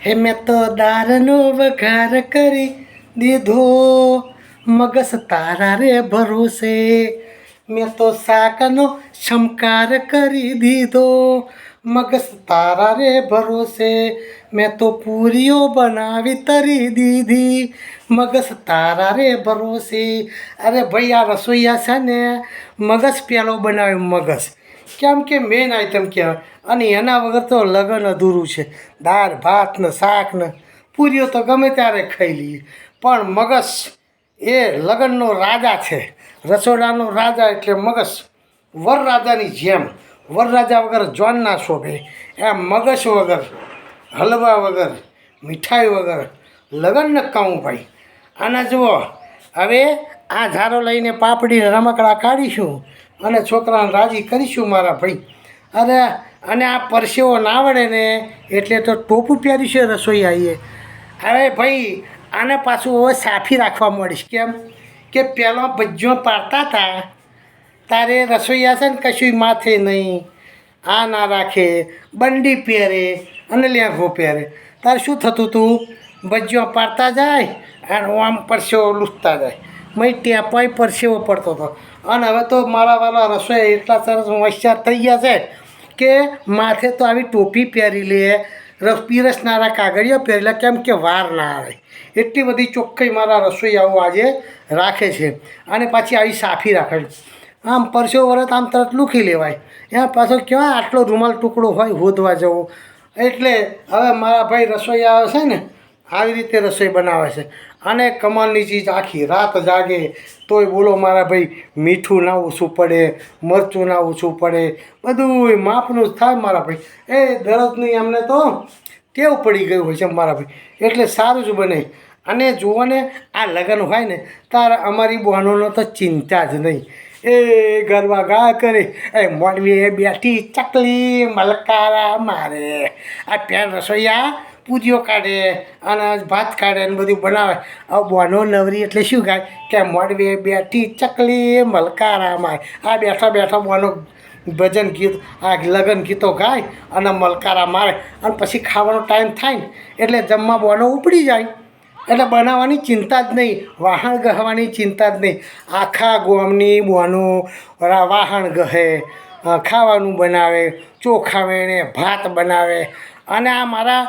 હે મેં તો દારનો વઘાર કરી દીધો, મગસ તારા રે ભરોસે. મેં તો શાકનો શમકાર કરી દીધો, મગસ તારા રે ભરોસે. મેં તો પૂરીઓ બનાવી તરી દીધી, મગસ તારા રે ભરોસે. અરે ભાઈ આ રસોઈયા છે ને મગસ પેલો બનાવ્યો, મગસ કેમ કે મેન આઈટમ કહેવાય અને એના વગર તો લગ્ન અધૂરું છે. દાળ ભાત ને શાક ને પૂરીઓ તો ગમે ત્યારે ખાઈ લઈએ, પણ મગસ એ લગ્નનો રાજા છે, રસોડાનો રાજા એટલે મગસ. વરરાજાની જેમ, વરરાજા વગર જોન ના શોભે એમ મગસ વગર, હલવા વગર, મીઠાઈ વગર લગ્ન ન કહું ભાઈ. આના જુઓ, હવે આ ઝારો લઈને પાપડીને રમકડા કાઢીશું અને છોકરાને રાજી કરીશું મારા ભાઈ. અરે અને આ પરસેવો ના આવડે ને એટલે તો ટોપું પહેર્યું છે રસોઈ આવીએ. હવે ભાઈ આને પાછું હવે સાફી રાખવા મળીશ. કેમ કે પહેલાં ભજીયો પાડતા હતા તારે રસોઈયા છે ને કશું માથે નહીં, આ ના રાખે, બંડી પહેરે અને લેંઘો પહેરે. તારે શું થતું હતું, ભજીયો પાડતા જાય અને આમ પરસેવો લૂસતા જાય, મય ટેપાય પરસેવો પડતો હતો. અને હવે તો મારા વાળા રસોઈ એટલા સરસ હોશિયાર થઈ ગયા છે કે માથે તો આવી ટોપી પહેરી લે, પીરસનારા કાગળિયો પહેરેલા, કેમ કે વાર ના આવે. એટલી બધી ચોખ્ખાઈ મારા રસોઈયાઓ આજે રાખે છે. અને પાછી આવી સાફી રાખે છે, આમ પરસેવો વરસ આમ તરત લૂકી લેવાય. એમાં પાછો કેવા આટલો રૂમાલ ટુકડો હોય હોદવા જવો. એટલે હવે મારા ભાઈ રસોઈયા છે ને આવી રીતે રસોઈ બનાવે છે. અને કમાલની ચીજ, આખી રાત જાગે તોય બોલો મારા ભાઈ મીઠું ના ઓછું પડે, મરચું ના ઓછું પડે, બધું માપનું જ થાય મારા ભાઈ. એ દરદની અમને તો ટેવ પડી ગયું હોય છે મારા ભાઈ, એટલે સારું જ બને. અને જુઓ ને આ લગ્ન હોય ને ત્યારે અમારી બહેનોનો તો ચિંતા જ નહીં. એ ગરબા ગા કરે, એ મોડવી બેઠી ચકલી મલકારા મારે. આ પેન રસોઈયા પૂરીઓ કાઢે અને ભાત કાઢે અને બધું બનાવે. હવે બહેનો નવરી એટલે શું ગાય કે મોડવી બેઠી ચકલી મલકારા મારે. આ બેઠા બેઠા બહેનો ભજન ગીત, આ લગ્ન ગીતો ગાય અને મલકારા મારે. અને પછી ખાવાનો ટાઈમ થાય ને એટલે જમવા બહેનો ઉપડી જાય, એટલે બનાવવાની ચિંતા જ નહીં, વાહણ ગહવાની ચિંતા જ નહીં. આખા ગામની બહેનો વાહણ ગહે, ખાવાનું બનાવે, ચોખા વેણે ભાત બનાવે. અને આ મારા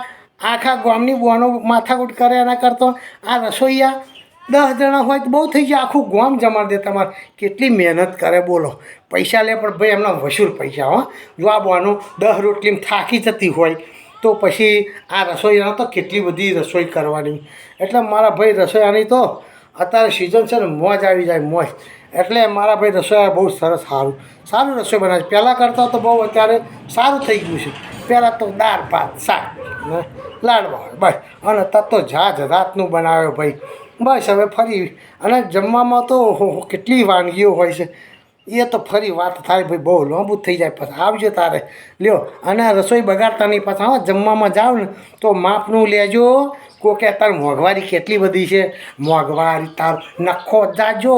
આખા ગામની બહેનો માથાકૂટ કરે એના કરતો આ રસોઈયા 10 જણા હોય તો બહુ થઈ જાય, આખું ગામ જમાડી દે. તમારે કેટલી મહેનત કરે બોલો, પૈસા લે પણ ભાઈ એમના વસૂલ પૈસા. હો જો આ બહેનો 10 રોટલીમાં થાકી જતી હોય તો પછી આ રસોઈયાનો તો કેટલી બધી રસોઈ કરવાની. એટલે મારા ભાઈ રસોઈયાની તો અત્યારે સિઝન છે ને મોજ આવી જાય, મોજ. એટલે મારા ભાઈ રસોઈયા બહુ સરસ સારું રસોઈ બનાવે છે. પહેલાં કરતાં તો બહુ અત્યારે સારું થઈ ગયું છે. પહેલાં તો દાળ ભાત શાક ને લાડવા હોય બસ, અને તત તો જાત રાતનું બનાવે ભાઈ. બસ હવે ફરી અને જમવામાં તો કેટલી વાનગીઓ હોય છે, એ તો ફરી વાત થાય ભાઈ, બહુ લાંબુ થઈ જાય. પછી આવજો તારે લ્યો. અને રસોઈ બગાડતા નહીં પાછા. હા જમવામાં જાઓ ને તો માપનું લેજો. કોકે તાર મોંઘવારી કેટલી બધી છે, મોંઘવારી તાર નખો જાજો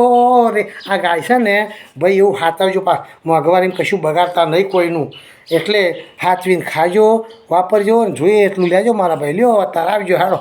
રે. આ ગાય છે ને ભાઈ એવું હાથવજો, મોંઘવારીમાં કશું બગાડતા નહીં કોઈનું. એટલે હાચવીને ખાજો, વાપરજો ને જોઈએ એટલું લેજો મારા ભાઈ. લ્યો તાર આવજો હાલો.